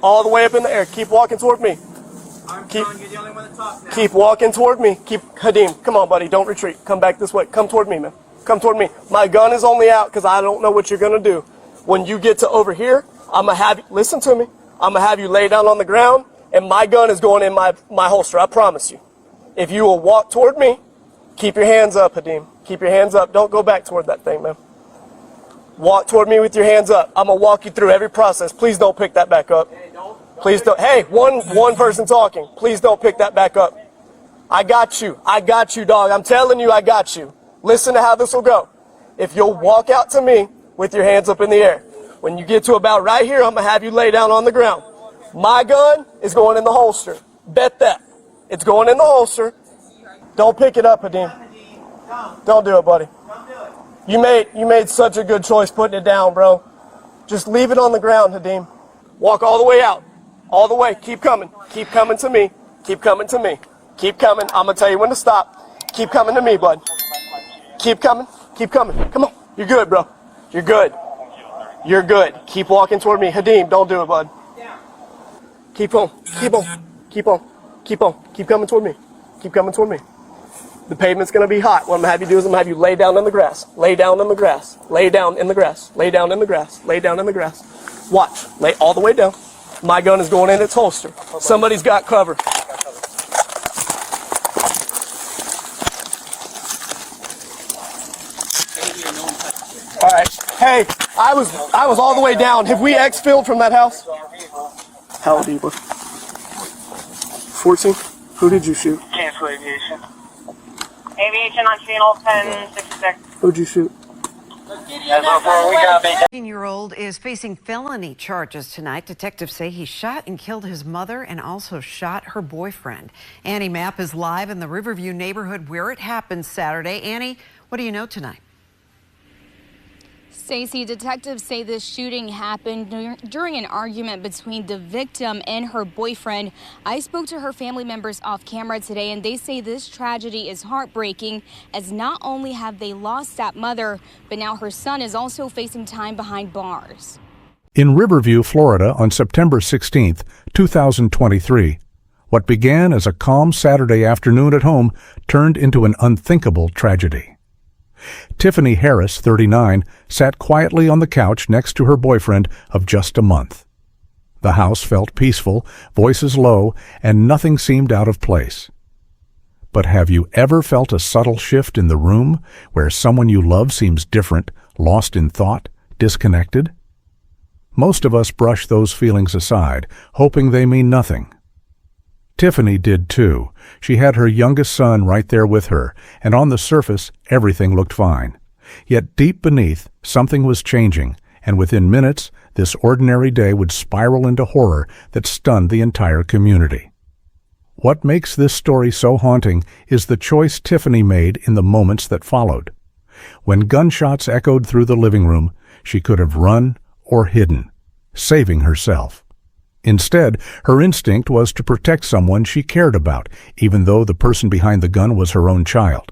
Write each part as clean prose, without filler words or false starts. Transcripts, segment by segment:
All the way up in the air. Keep walking toward me. Keep walking toward me. Hadim, come on, buddy. Don't retreat. Come back this way. Come toward me, man. Come toward me. My gun is only out because I don't know what you're going to do. When you get to over here, I'm going to have you, listen to me. I'm going to have you lay down on the ground, and my gun is going in my holster. I promise you. If you will walk toward me, keep your hands up, Hadim. Keep your hands up. Don't go back toward that thing, man. Walk toward me with your hands up. I'm going to walk you through every process. Please don't pick that back up. Please don't. Hey, one person talking. Please don't pick that back up. I got you. I got you, dog. I'm telling you, I got you. Listen to how this will go. If you'll walk out to me with your hands up in the air. When you get to about right here, I'm going to have you lay down on the ground. My gun is going in the holster. Bet that. It's going in the holster. Don't pick it up, Hadim. Don't do it, buddy. You made such a good choice putting it down, bro. Just leave it on the ground, Hadim. Walk all the way out. All the way. Keep coming. Keep coming to me. Keep coming to me. Keep coming. I'm going to tell you when to stop. Keep coming to me, bud. Keep coming. Keep coming. Come on. You're good, bro. You're good. You're good. Keep walking toward me. Hadim, don't do it, bud. Keep on. Keep on. Keep on. Keep on. Keep coming toward me. Keep coming toward me. The pavement's going to be hot. What I'm going to have you do is I'm going to have you lay down in the grass. Lay down in the grass. Lay down in the grass. Lay down in the grass. Lay down in the grass. Watch. Lay all the way down. My gun is going in its holster. Somebody's got cover. All right. Hey, I was all the way down. Have we exfilled from that house? How old are you, bro? 14? Who did you shoot? Cancel aviation. Aviation on channel 1066. Who'd you shoot? 18-year-old is facing felony charges tonight. Detectives say he shot and killed his mother and also shot her boyfriend. Annie Mapp is live in the Riverview neighborhood where it happened Saturday. Annie, what do you know tonight? Stacey, detectives say this shooting happened during an argument between the victim and her boyfriend. I spoke to her family members off camera today, and they say this tragedy is heartbreaking, as not only have they lost that mother, but now her son is also facing time behind bars. In Riverview, Florida, on September 16, 2023, what began as a calm Saturday afternoon at home turned into an unthinkable tragedy. Tiffany Harris, 39, sat quietly on the couch next to her boyfriend of just a month. The house felt peaceful, voices low, and nothing seemed out of place. But have you ever felt a subtle shift in the room where someone you love seems different, lost in thought, disconnected? Most of us brush those feelings aside, hoping they mean nothing. Tiffany did too. She had her youngest son right there with her, and on the surface, everything looked fine. Yet deep beneath, something was changing, and within minutes, this ordinary day would spiral into horror that stunned the entire community. What makes this story so haunting is the choice Tiffany made in the moments that followed. When gunshots echoed through the living room, she could have run or hidden, saving herself. Instead, her instinct was to protect someone she cared about, even though the person behind the gun was her own child.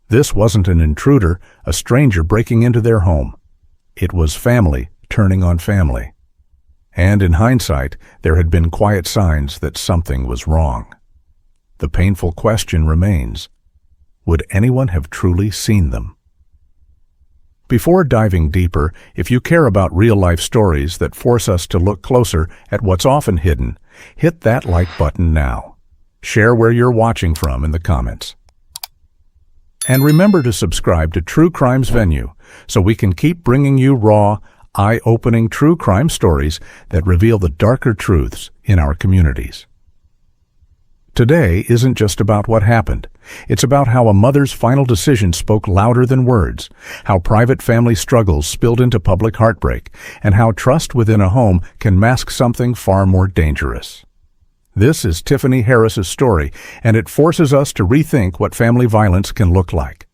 This wasn't an intruder, a stranger breaking into their home. It was family turning on family. And in hindsight, there had been quiet signs that something was wrong. The painful question remains, would anyone have truly seen them? Before diving deeper, if you care about real-life stories that force us to look closer at what's often hidden, hit that like button now. Share where you're watching from in the comments. And remember to subscribe to True Crimes Venue so we can keep bringing you raw, eye-opening true crime stories that reveal the darker truths in our communities. Today isn't just about what happened. It's about how a mother's final decision spoke louder than words, how private family struggles spilled into public heartbreak, and how trust within a home can mask something far more dangerous. This is Tiffany Harris's story, and it forces us to rethink what family violence can look like.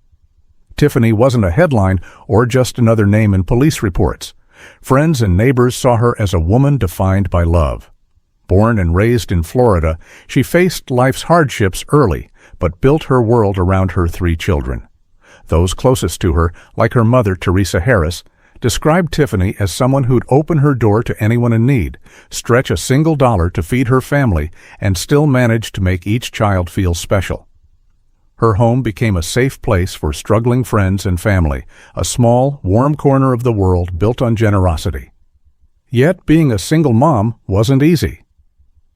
Tiffany wasn't a headline or just another name in police reports. Friends and neighbors saw her as a woman defined by love. Born and raised in Florida, she faced life's hardships early, but built her world around her 3 children. Those closest to her, like her mother, Teresa Harris, described Tiffany as someone who'd open her door to anyone in need, stretch a single dollar to feed her family, and still manage to make each child feel special. Her home became a safe place for struggling friends and family, a small, warm corner of the world built on generosity. Yet being a single mom wasn't easy.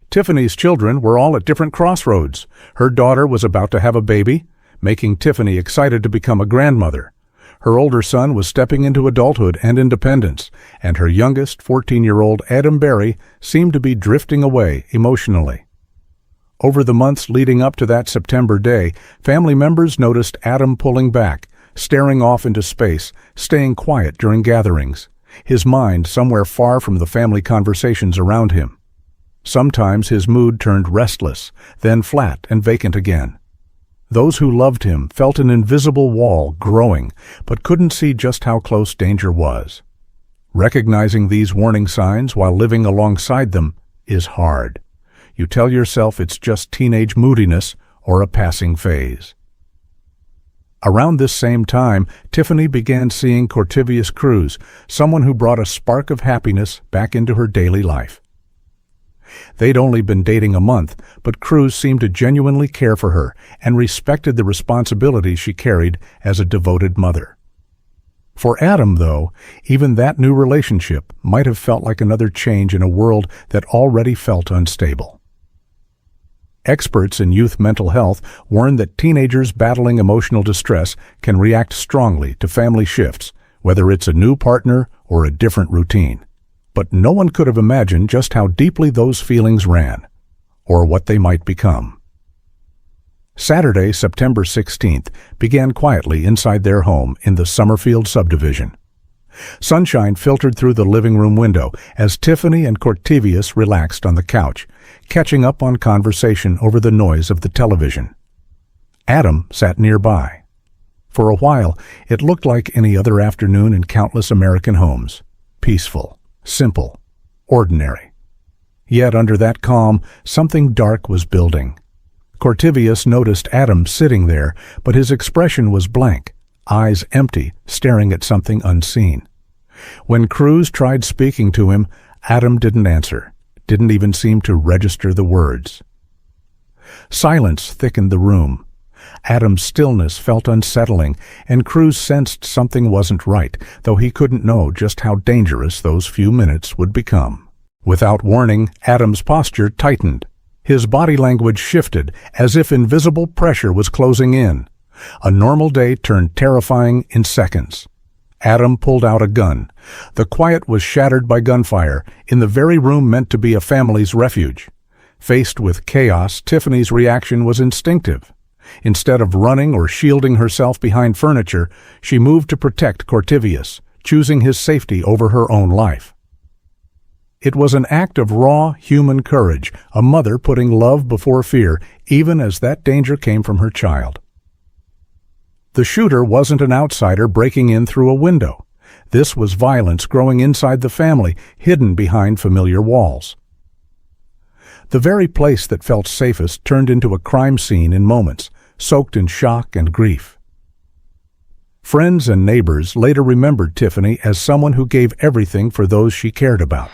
Tiffany's children were all at different crossroads. Her daughter was about to have a baby, making Tiffany excited to become a grandmother. Her older son was stepping into adulthood and independence, and her youngest, 14-year-old Adam Berry, seemed to be drifting away emotionally. Over the months leading up to that September day, family members noticed Adam pulling back, staring off into space, staying quiet during gatherings, his mind somewhere far from the family conversations around him. Sometimes his mood turned restless, then flat and vacant again. Those who loved him felt an invisible wall growing, but couldn't see just how close danger was. Recognizing these warning signs while living alongside them is hard. You tell yourself it's just teenage moodiness or a passing phase. Around this same time, Tiffany began seeing Cortivius Cruz, someone who brought a spark of happiness back into her daily life. They'd only been dating a month, but Cruz seemed to genuinely care for her and respected the responsibilities she carried as a devoted mother. For Adam, though, even that new relationship might have felt like another change in a world that already felt unstable. Experts in youth mental health warn that teenagers battling emotional distress can react strongly to family shifts, whether it's a new partner or a different routine. But no one could have imagined just how deeply those feelings ran, or what they might become. Saturday, September 16th, began quietly inside their home in the Summerfield subdivision. Sunshine filtered through the living room window as Tiffany and Cortivius relaxed on the couch, catching up on conversation over the noise of the television. Adam sat nearby. For a while, it looked like any other afternoon in countless American homes, peaceful, simple, ordinary. Yet under that calm, something dark was building. Cortivius noticed Adam sitting there, but his expression was blank, eyes empty, staring at something unseen. When Cruz tried speaking to him, Adam didn't answer, didn't even seem to register the words. Silence thickened the room. Adam's stillness felt unsettling, and Cruz sensed something wasn't right, though he couldn't know just how dangerous those few minutes would become. Without warning, Adam's posture tightened. His body language shifted, as if invisible pressure was closing in. A normal day turned terrifying in seconds. Adam pulled out a gun. The quiet was shattered by gunfire, in the very room meant to be a family's refuge. Faced with chaos, Tiffany's reaction was instinctive. Instead of running or shielding herself behind furniture, she moved to protect Cortivius, choosing his safety over her own life. It was an act of raw human courage, a mother putting love before fear, even as that danger came from her child. The shooter wasn't an outsider breaking in through a window. This was violence growing inside the family, hidden behind familiar walls. The very place that felt safest turned into a crime scene in moments, soaked in shock and grief. Friends and neighbors later remembered Tiffany as someone who gave everything for those she cared about.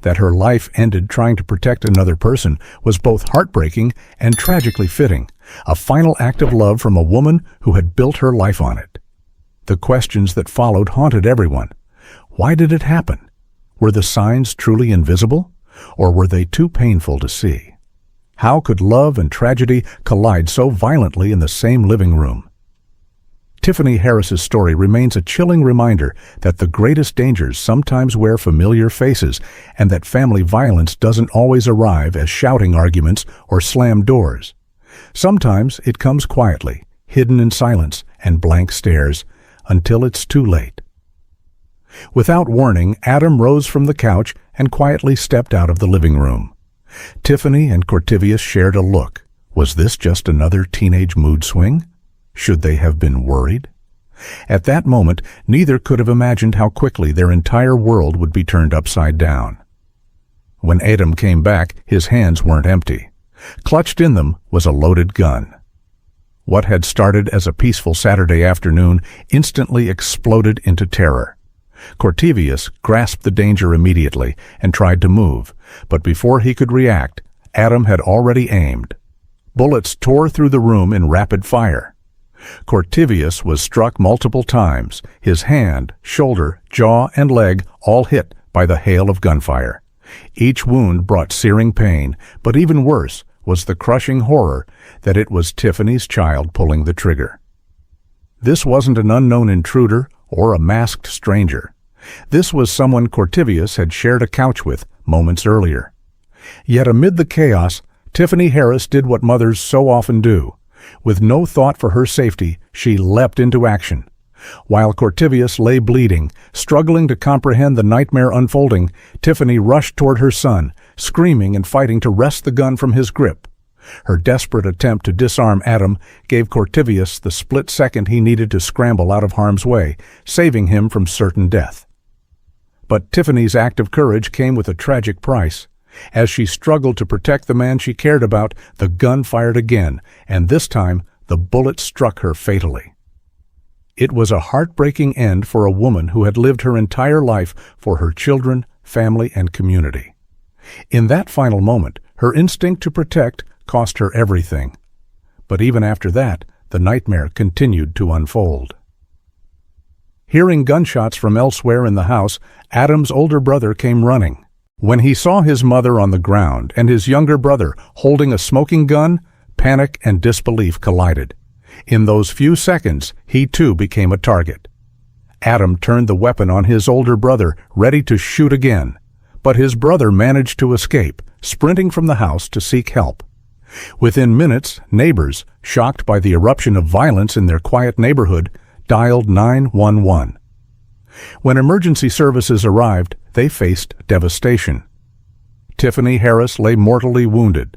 That her life ended trying to protect another person was both heartbreaking and tragically fitting, a final act of love from a woman who had built her life on it. The questions that followed haunted everyone. Why did it happen? Were the signs truly invisible? Or were they too painful to see? How could love and tragedy collide so violently in the same living room? Tiffany Harris's story remains a chilling reminder that the greatest dangers sometimes wear familiar faces and that family violence doesn't always arrive as shouting arguments or slammed doors. Sometimes it comes quietly, hidden in silence and blank stares, until it's too late. Without warning, Adam rose from the couch and quietly stepped out of the living room. Tiffany and Cortivius shared a look. Was this just another teenage mood swing? Should they have been worried? At that moment, neither could have imagined how quickly their entire world would be turned upside down. When Adam came back, his hands weren't empty. Clutched in them was a loaded gun. What had started as a peaceful Saturday afternoon instantly exploded into terror. Cortevius grasped the danger immediately and tried to move, but before he could react, Adam had already aimed. Bullets tore through the room in rapid fire. Cortevius was struck multiple times, his hand, shoulder, jaw, and leg all hit by the hail of gunfire. Each wound brought searing pain, but even worse was the crushing horror that it was Tiffany's child pulling the trigger. This wasn't an unknown intruder or a masked stranger. This was someone Cortevius had shared a couch with moments earlier. Yet amid the chaos, Tiffany Harris did what mothers so often do. With no thought for her safety, she leapt into action. While Cortevius lay bleeding, struggling to comprehend the nightmare unfolding, Tiffany rushed toward her son, screaming and fighting to wrest the gun from his grip. Her desperate attempt to disarm Adam gave Cortevius the split second he needed to scramble out of harm's way, saving him from certain death. But Tiffany's act of courage came with a tragic price. As she struggled to protect the man she cared about, the gun fired again, and this time the bullet struck her fatally. It was a heartbreaking end for a woman who had lived her entire life for her children, family, and community. In that final moment, her instinct to protect cost her everything. But even after that, the nightmare continued to unfold. Hearing gunshots from elsewhere in the house, Adam's older brother came running. When he saw his mother on the ground and his younger brother holding a smoking gun, panic and disbelief collided. In those few seconds, he too became a target. Adam turned the weapon on his older brother, ready to shoot again. But his brother managed to escape, sprinting from the house to seek help. Within minutes, neighbors, shocked by the eruption of violence in their quiet neighborhood, dialed 911. When emergency services arrived, they faced devastation. Tiffany Harris lay mortally wounded.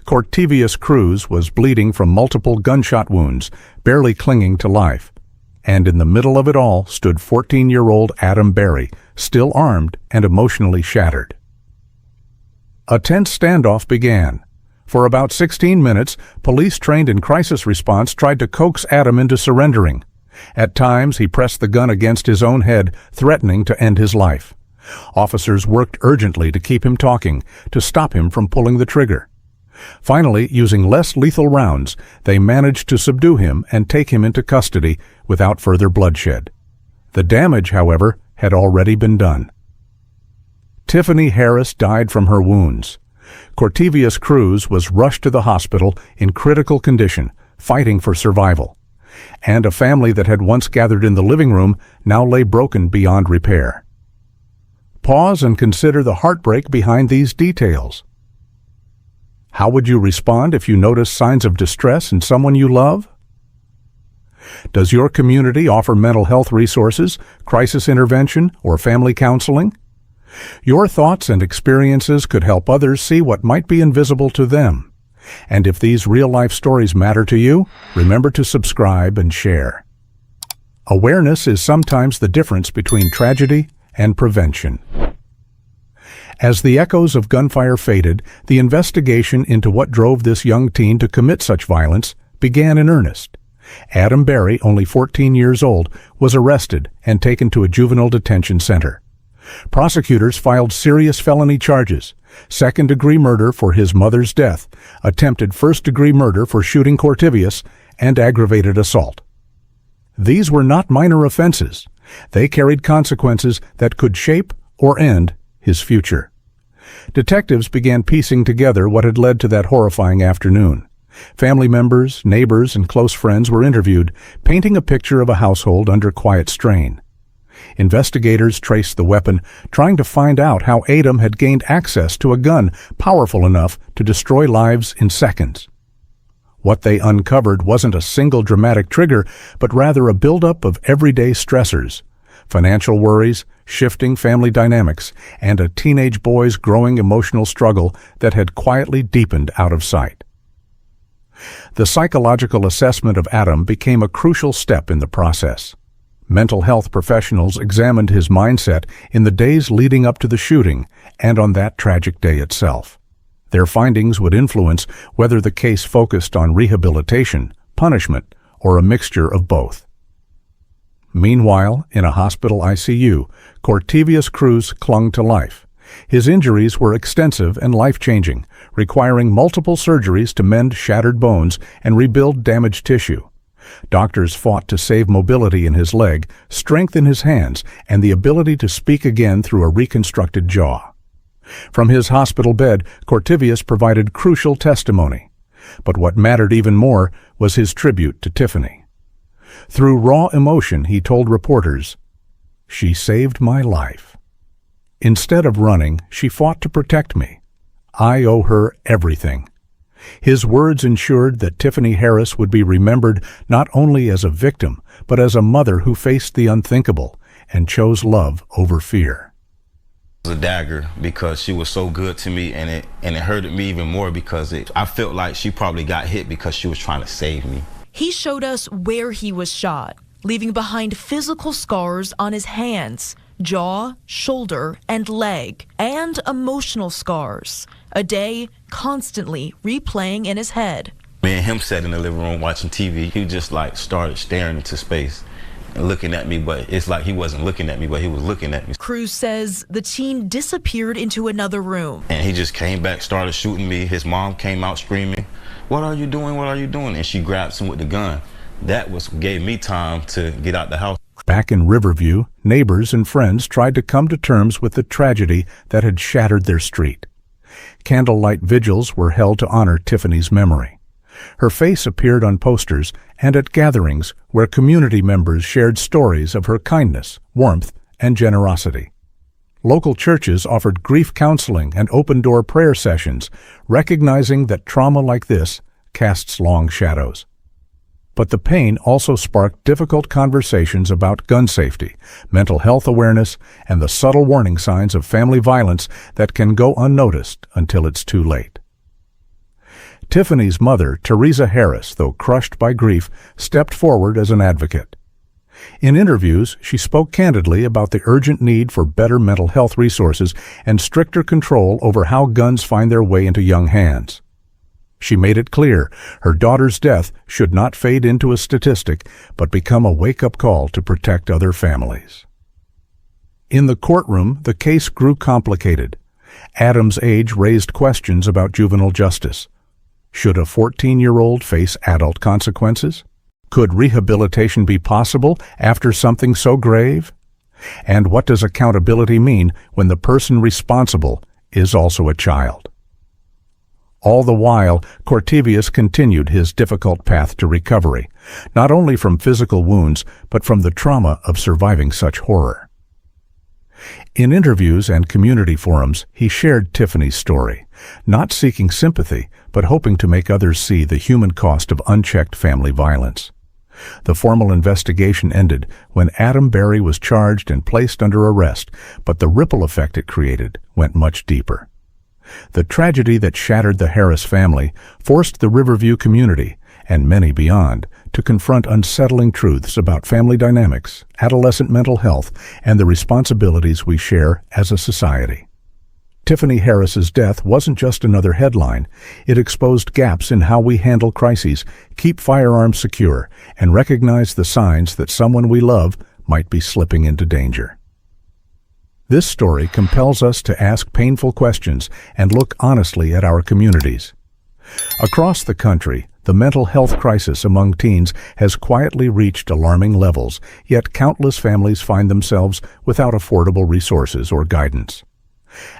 Cortevius Cruz was bleeding from multiple gunshot wounds, barely clinging to life. And in the middle of it all stood 14-year-old Adam Berry, still armed and emotionally shattered. A tense standoff began. For about 16 minutes, police trained in crisis response tried to coax Adam into surrendering. At times, he pressed the gun against his own head, threatening to end his life. Officers worked urgently to keep him talking, to stop him from pulling the trigger. Finally, using less lethal rounds, they managed to subdue him and take him into custody without further bloodshed. The damage, however, had already been done. Tiffany Harris died from her wounds. Cortevius Cruz was rushed to the hospital in critical condition, fighting for survival. And a family that had once gathered in the living room now lay broken beyond repair. Pause and consider the heartbreak behind these details. How would you respond if you notice signs of distress in someone you love? Does your community offer mental health resources, crisis intervention, or family counseling? Your thoughts and experiences could help others see what might be invisible to them. And if these real-life stories matter to you, remember to subscribe and share. Awareness is sometimes the difference between tragedy and prevention. As the echoes of gunfire faded, the investigation into what drove this young teen to commit such violence began in earnest. Adam Berry, only 14 years old, was arrested and taken to a juvenile detention center. Prosecutors filed serious felony charges: second-degree murder for his mother's death, attempted first-degree murder for shooting Cortevius, and aggravated assault. These were not minor offenses. They carried consequences that could shape or end his future. Detectives began piecing together what had led to that horrifying afternoon. Family members, neighbors, and close friends were interviewed, painting a picture of a household under quiet strain. Investigators traced the weapon, trying to find out how Adam had gained access to a gun powerful enough to destroy lives in seconds. What they uncovered wasn't a single dramatic trigger, but rather a buildup of everyday stressors: financial worries, shifting family dynamics, and a teenage boy's growing emotional struggle that had quietly deepened out of sight. The psychological assessment of Adam became a crucial step in the process. Mental health professionals examined his mindset in the days leading up to the shooting and on that tragic day itself. Their findings would influence whether the case focused on rehabilitation, punishment, or a mixture of both. Meanwhile, in a hospital ICU, Cortevius Cruz clung to life. His injuries were extensive and life-changing, requiring multiple surgeries to mend shattered bones and rebuild damaged tissue. Doctors fought to save mobility in his leg, strength in his hands, and the ability to speak again through a reconstructed jaw. From his hospital bed, Cortevius provided crucial testimony. But what mattered even more was his tribute to Tiffany. Through raw emotion, he told reporters, "She saved my life. Instead of running, she fought to protect me. I owe her everything." His words ensured that Tiffany Harris would be remembered not only as a victim, but as a mother who faced the unthinkable and chose love over fear. It was a dagger because she was so good to me, and it hurted me even more because I felt like she probably got hit because she was trying to save me. He showed us where he was shot, leaving behind physical scars on his hands, jaw, shoulder, and leg, and emotional scars. A day constantly replaying in his head. Me and him sat in the living room watching TV. He just started staring into space and looking at me, but it's like he wasn't looking at me, but he was looking at me. Cruz says the teen disappeared into another room. And he just came back, started shooting me. His mom came out screaming, "What are you doing? What are you doing?" And she grabs him with the gun. That gave me time to get out the house. Back in Riverview, neighbors and friends tried to come to terms with the tragedy that had shattered their street. Candlelight vigils were held to honor Tiffany's memory. Her face appeared on posters and at gatherings where community members shared stories of her kindness, warmth, and generosity. Local churches offered grief counseling and open-door prayer sessions, recognizing that trauma like this casts long shadows. But the pain also sparked difficult conversations about gun safety, mental health awareness, and the subtle warning signs of family violence that can go unnoticed until it's too late. Tiffany's mother, Teresa Harris, though crushed by grief, stepped forward as an advocate. In interviews, she spoke candidly about the urgent need for better mental health resources and stricter control over how guns find their way into young hands. She made it clear her daughter's death should not fade into a statistic, but become a wake-up call to protect other families. In the courtroom, the case grew complicated. Adam's age raised questions about juvenile justice. Should a 14-year-old face adult consequences? Could rehabilitation be possible after something so grave? And what does accountability mean when the person responsible is also a child? All the while, Cortevius continued his difficult path to recovery, not only from physical wounds, but from the trauma of surviving such horror. In interviews and community forums, he shared Tiffany's story, not seeking sympathy, but hoping to make others see the human cost of unchecked family violence. The formal investigation ended when Adam Berry was charged and placed under arrest, but the ripple effect it created went much deeper. The tragedy that shattered the Harris family forced the Riverview community, and many beyond, to confront unsettling truths about family dynamics, adolescent mental health, and the responsibilities we share as a society. Tiffany Harris's death wasn't just another headline. It exposed gaps in how we handle crises, keep firearms secure, and recognize the signs that someone we love might be slipping into danger. This story compels us to ask painful questions and look honestly at our communities. Across the country, the mental health crisis among teens has quietly reached alarming levels, yet countless families find themselves without affordable resources or guidance.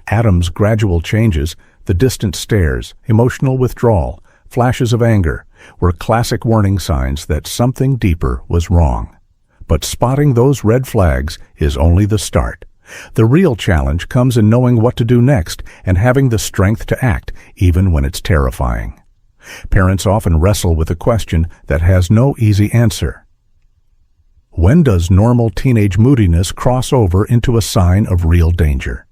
Adam's gradual changes, the distant stares, emotional withdrawal, flashes of anger, were classic warning signs that something deeper was wrong. But spotting those red flags is only the start. The real challenge comes in knowing what to do next and having the strength to act, even when it's terrifying. Parents often wrestle with a question that has no easy answer. When does normal teenage moodiness cross over into a sign of real danger?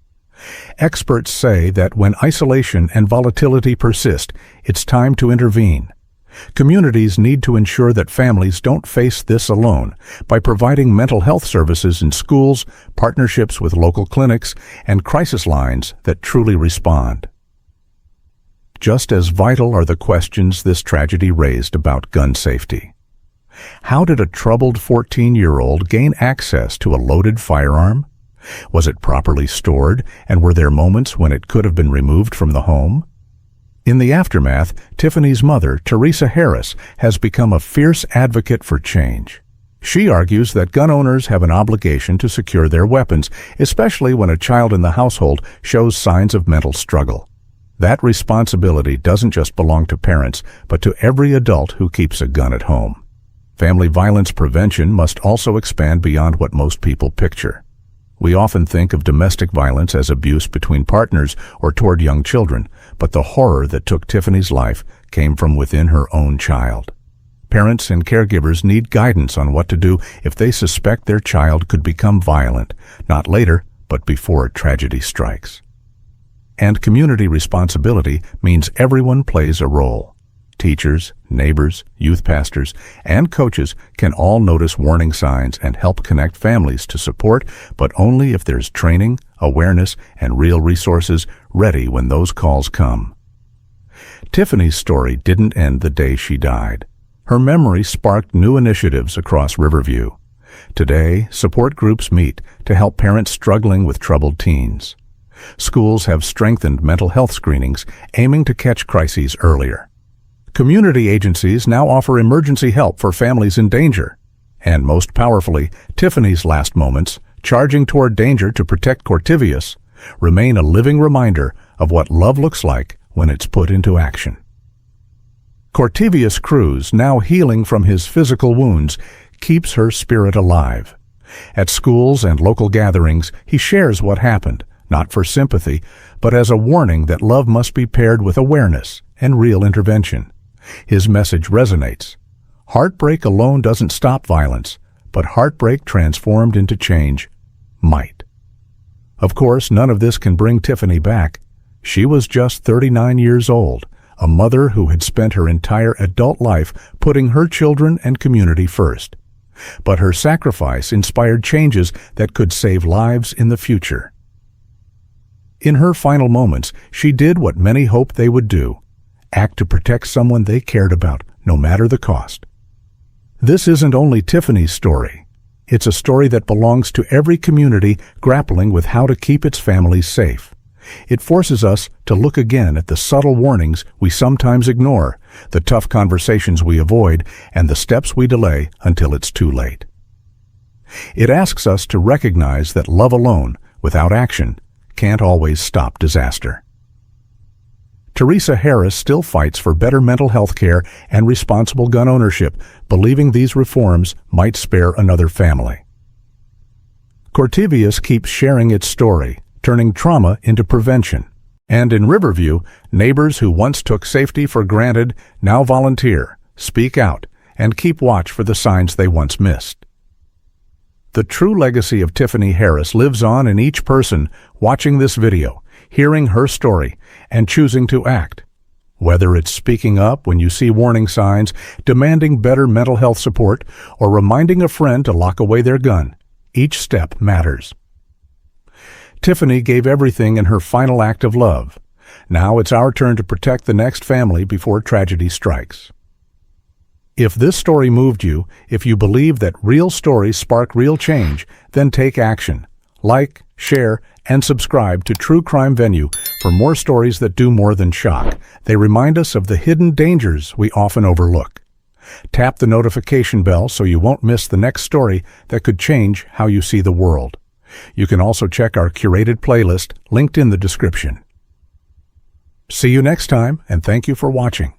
Experts say that when isolation and volatility persist, it's time to intervene. Communities need to ensure that families don't face this alone by providing mental health services in schools, partnerships with local clinics, and crisis lines that truly respond. Just as vital are the questions this tragedy raised about gun safety. How did a troubled 14-year-old gain access to a loaded firearm? Was it properly stored, and were there moments when it could have been removed from the home? In the aftermath, Tiffany's mother, Tiffany Harris, has become a fierce advocate for change. She argues that gun owners have an obligation to secure their weapons, especially when a child in the household shows signs of mental struggle. That responsibility doesn't just belong to parents, but to every adult who keeps a gun at home. Family violence prevention must also expand beyond what most people picture. We often think of domestic violence as abuse between partners or toward young children, but the horror that took Tiffany's life came from within her own child. Parents and caregivers need guidance on what to do if they suspect their child could become violent, not later, but before tragedy strikes. And community responsibility means everyone plays a role. Teachers, neighbors, youth pastors, and coaches can all notice warning signs and help connect families to support, but only if there's training, awareness, and real resources ready when those calls come. Tiffany's story didn't end the day she died. Her memory sparked new initiatives across Riverview. Today, support groups meet to help parents struggling with troubled teens. Schools have strengthened mental health screenings, aiming to catch crises earlier. Community agencies now offer emergency help for families in danger. And most powerfully, Tiffany's last moments, charging toward danger to protect Cortivius, remain a living reminder of what love looks like when it's put into action. Cortivius Cruz, now healing from his physical wounds, keeps her spirit alive. At schools and local gatherings, he shares what happened, not for sympathy, but as a warning that love must be paired with awareness and real intervention. His message resonates. Heartbreak alone doesn't stop violence, but heartbreak transformed into change might. Of course, none of this can bring Tiffany back. She was just 39 years old, a mother who had spent her entire adult life putting her children and community first. But her sacrifice inspired changes that could save lives in the future. In her final moments, she did what many hoped they would do: act to protect someone they cared about, no matter the cost. This isn't only Tiffany's story. It's a story that belongs to every community grappling with how to keep its families safe. It forces us to look again at the subtle warnings we sometimes ignore, the tough conversations we avoid, and the steps we delay until it's too late. It asks us to recognize that love alone, without action, can't always stop disaster. Tiffany Harris still fights for better mental health care and responsible gun ownership, believing these reforms might spare another family. Cortivius keeps sharing its story, turning trauma into prevention. And in Riverview, neighbors who once took safety for granted now volunteer, speak out, and keep watch for the signs they once missed. The true legacy of Tiffany Harris lives on in each person watching this video, hearing her story, and choosing to act. Whether it's speaking up when you see warning signs, demanding better mental health support, or reminding a friend to lock away their gun, each step matters. Tiffany gave everything in her final act of love. Now it's our turn to protect the next family before tragedy strikes. If this story moved you, if you believe that real stories spark real change, then take action. Like, share, and subscribe to True Crime Venue for more stories that do more than shock. They remind us of the hidden dangers we often overlook. Tap the notification bell so you won't miss the next story that could change how you see the world. You can also check our curated playlist linked in the description. See you next time, and thank you for watching.